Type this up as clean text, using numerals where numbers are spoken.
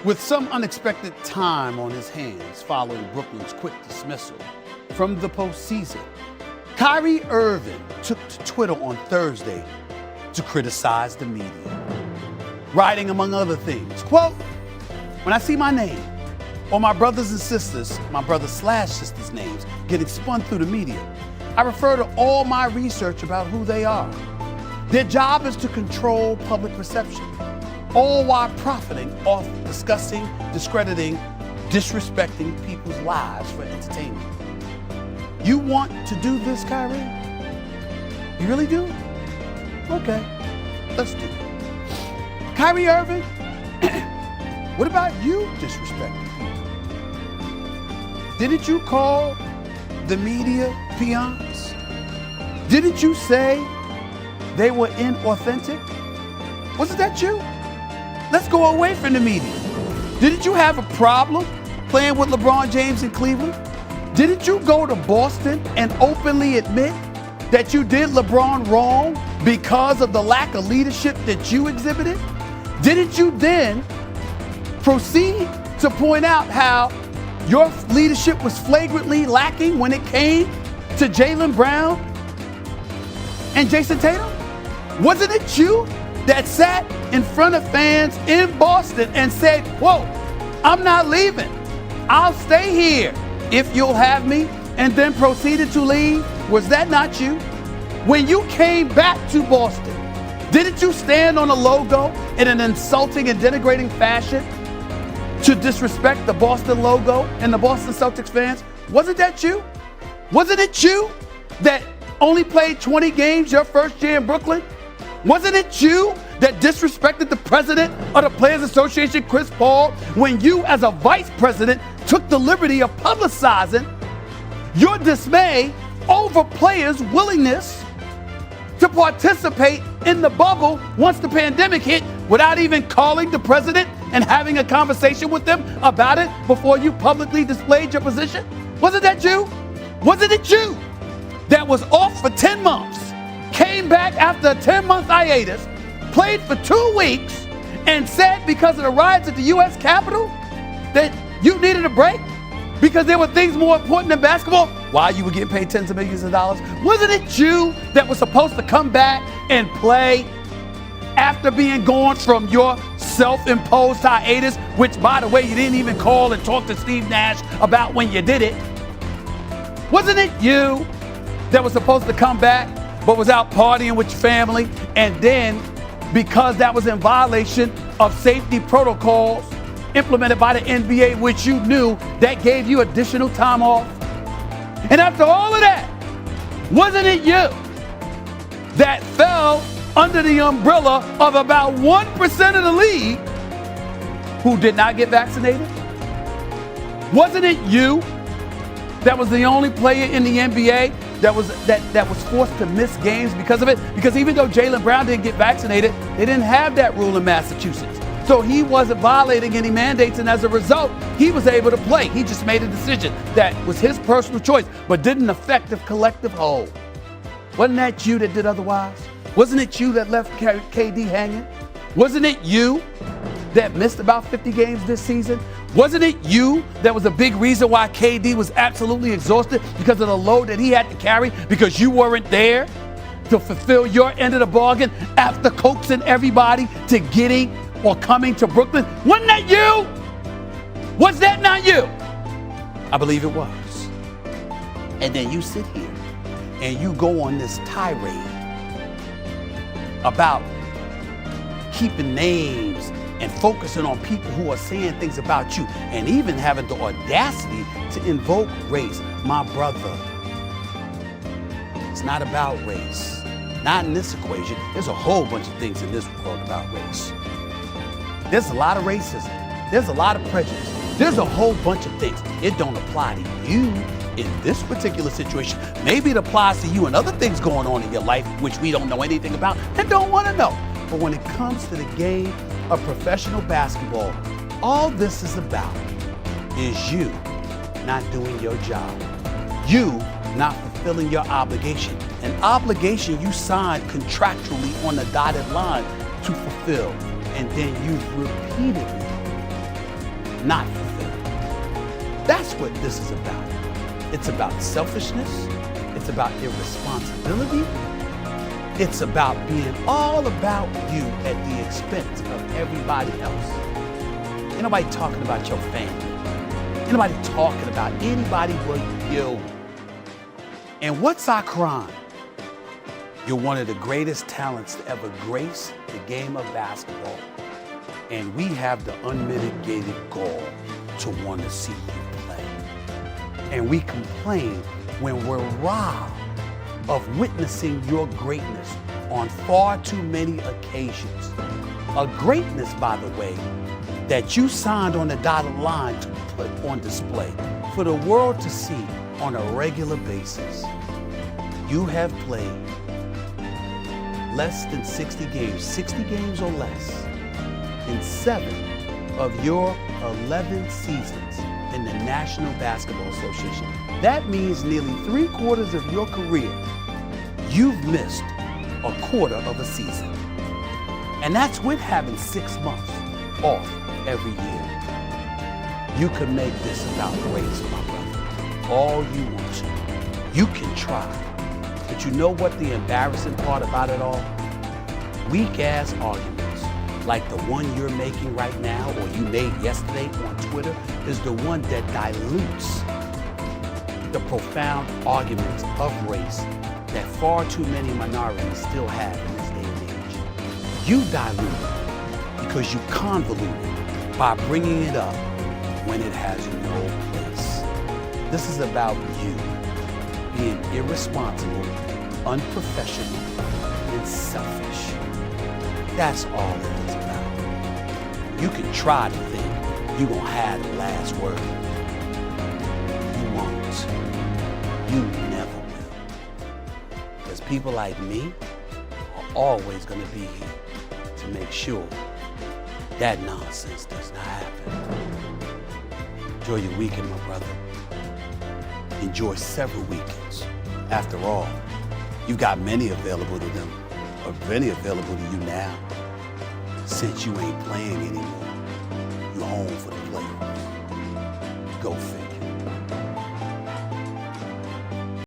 With some unexpected time on his hands following Brooklyn's quick dismissal from the postseason, Kyrie Irving took to Twitter on Thursday to criticize the media, writing, among other things, quote, "When I see my name or my brothers and sisters, my brothers/sisters' names getting spun through the media, I refer to all my research about who they are. Their job is to control public perception, all while profiting off discussing, discrediting, disrespecting people's lives for entertainment. You want to do this, Kyrie? You really do? Okay, let's do it. Kyrie Irving, what about you disrespecting people? Didn't you call the media peons? Didn't you say they were inauthentic? Wasn't that you? Let's go away from the media. Didn't you have a problem playing with LeBron James in Cleveland? Didn't you go to Boston and openly admit that you did LeBron wrong because of the lack of leadership that you exhibited? Didn't you then proceed to point out how your leadership was flagrantly lacking when it came to Jaylen Brown and Jason Tatum? Wasn't it you that sat in front of fans in Boston and said, "Whoa, I'm not leaving. I'll stay here if you'll have me," and then proceeded to leave? Was that not you? When you came back to Boston, didn't you stand on a logo in an insulting and denigrating fashion to disrespect the Boston logo and the Boston Celtics fans? Wasn't that you? Wasn't it you that only played 20 games your first year in Brooklyn? Wasn't it you that disrespected the president of the Players Association, Chris Paul, when you as a vice president took the liberty of publicizing your dismay over players' willingness to participate in the bubble once the pandemic hit without even calling the president and having a conversation with them about it before you publicly displayed your position? Wasn't that you? Wasn't it you that was off for 10 months, came back after a 10-month hiatus, played for 2 weeks, and said because of the riots at the U.S. Capitol that you needed a break because there were things more important than basketball while you were getting paid tens of millions of dollars? Wasn't it you that was supposed to come back and play after being gone from your self-imposed hiatus, which, by the way, you didn't even call and talk to Steve Nash about when you did it? Wasn't it you that was supposed to come back but was out partying with your family, and then because that was in violation of safety protocols implemented by the NBA, which you knew, that gave you additional time off? And after all of that, wasn't it you that fell under the umbrella of about 1% of the league who did not get vaccinated? Wasn't it you that was the only player in the NBA that was forced to miss games because of it? Because even though Jaylen Brown didn't get vaccinated, they didn't have that rule in Massachusetts. So he wasn't violating any mandates, and as a result, he was able to play. He just made a decision that was his personal choice, but didn't affect the collective whole. Wasn't that you that did otherwise? Wasn't it you that left KD hanging? Wasn't it you that missed about 50 games this season? Wasn't it you that was a big reason why KD was absolutely exhausted because of the load that he had to carry because you weren't there to fulfill your end of the bargain after coaxing everybody to getting or coming to Brooklyn? Wasn't that you? Was that not you? I believe it was. And then you sit here and you go on this tirade about keeping names and focusing on people who are saying things about you, and even having the audacity to invoke race. My brother, it's not about race. Not in this equation. There's a whole bunch of things in this world about race. There's a lot of racism. There's a lot of prejudice. There's a whole bunch of things. It don't apply to you in this particular situation. Maybe it applies to you and other things going on in your life, which we don't know anything about and don't want to know. But when it comes to the game of professional basketball, all this is about is you not doing your job. You not fulfilling your obligation. An obligation you signed contractually on the dotted line to fulfill. And then you've repeatedly not fulfilled. That's what this is about. It's about selfishness. It's about irresponsibility. It's about being all about you at the expense of everybody else. Ain't nobody talking about your family. Ain't nobody talking about anybody but you. And what's our crime? You're one of the greatest talents to ever grace the game of basketball. And we have the unmitigated gall to want to see you play. And we complain when we're robbed of witnessing your greatness on far too many occasions. A greatness, by the way, that you signed on the dotted line to put on display for the world to see on a regular basis. You have played less than 60 games or less, in 7 of your 11 seasons in the National Basketball Association. That means nearly 3/4 of your career, you've missed a quarter of a season. And that's with having 6 months off every year. You can make this about grace, my brother, all you want to. You can try. But you know what the embarrassing part about it all? Weak-ass arguments, like the one you're making right now or you made yesterday on Twitter, is the one that dilutes the profound arguments of race that far too many minorities still have in this day and age. You dilute it because you convolute it by bringing it up when it has no place. This is about you being irresponsible, unprofessional, and selfish. That's all it is about. You can try to think you're gonna have the last word. You won't. You never will. Because people like me are always gonna be here to make sure that nonsense does not happen. Enjoy your weekend, my brother. Enjoy several weekends. After all, you've got many available to them, or many available to you now. Since you ain't playing anymore, you're home for the playoffs. Go figure.